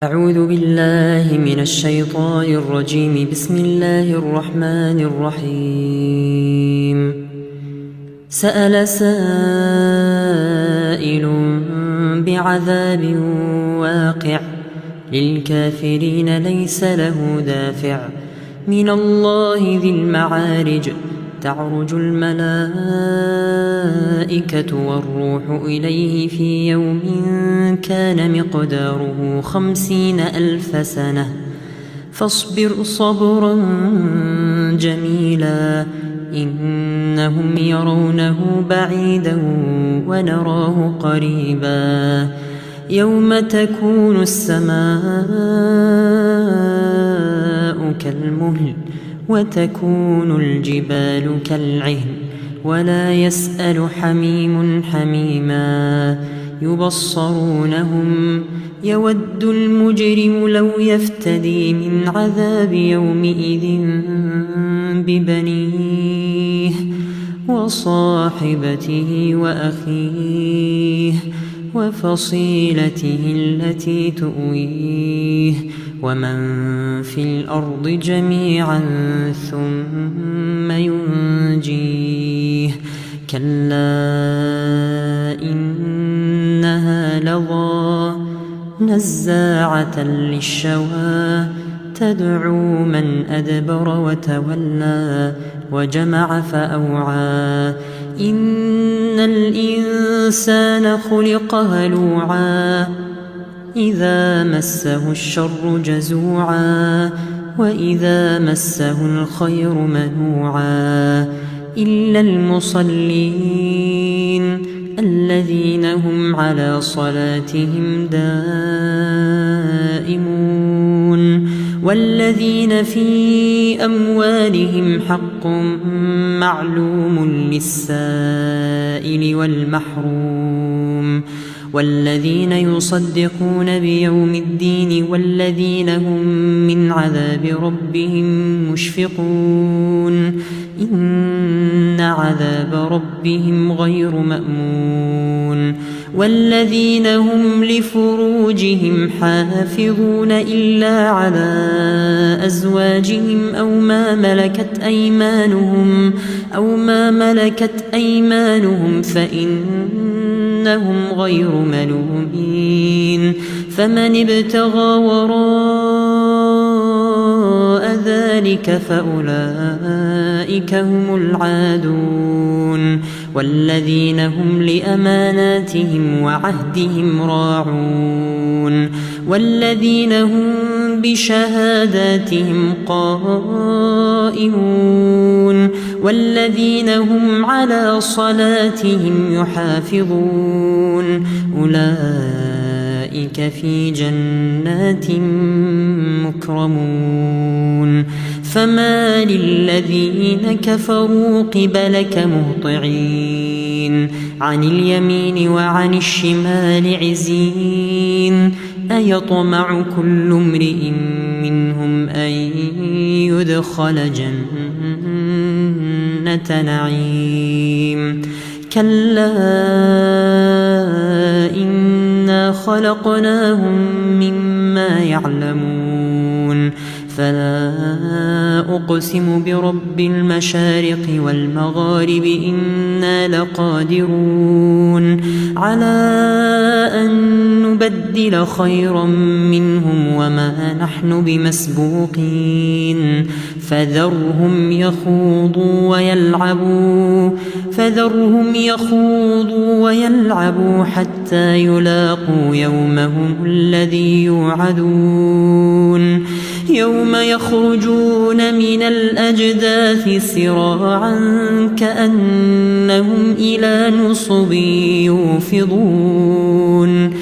أعوذ بالله من الشيطان الرجيم. بسم الله الرحمن الرحيم. سأل سائل بعذاب واقع للكافرين ليس له دافع من الله ذي المعارج. تعرج الملائكة والروح إليه في يوم كان مقداره 50,000 سنة فاصبر صبرا جميلا إنهم يرونه بعيدا ونراه قريبا يوم تكون السماء كالمهل وتكون الجبال كالعهن ولا يسأل حميم حميما يبصرونهم يود المجرم لو يفتدي من عذاب يومئذ ببنيه وصاحبته وأخيه وفصيلته التي تؤويه ومن في الأرض جميعا ثم ينجيه كلا إنها لظى نزاعة للشوى تدعو من أدبر وتولى وجمع فأوعى إن الإنسان خلق هلوعا إذا مسه الشر جزوعا وإذا مسه الخير منوعا إلا المصلين الذين هم على صلاتهم دائمون والذين في أموالهم حق معلوم للسائل والمحروم والذين يصدقون بيوم الدين والذين هم من عذاب ربهم مشفقون إن عذاب ربهم غير مأمون والذين هم لفروجهم حافظون إلا على أزواجهم أو ما ملكت أيمانهم فإنهم غير ملومين فمن ابتغى وراء ذلك فأولئك هم العادون والذين هم لأماناتهم وعهدهم راعون والذين هم بشهاداتهم قائمون والذين هم على صلاتهم يحافظون أولئك في جنات مكرمون فما للذين كفروا قبلك مهطعين عن اليمين وعن الشمال عزين أيطمع كل امرئ منهم أن يدخل جنة نعيم كلا إنا خلقناهم مما يعلمون فلا أقسم برب المشارق والمغارب إنا لقادرون على أن نبدل خيرا منهم وما نحن بمسبوقين فذرهم يخوضوا ويلعبوا حتى يلاقوا يومهم الذي يوعدون يوم يخرجون من الأجداث سراعا كأنهم إلى نصب يوفضون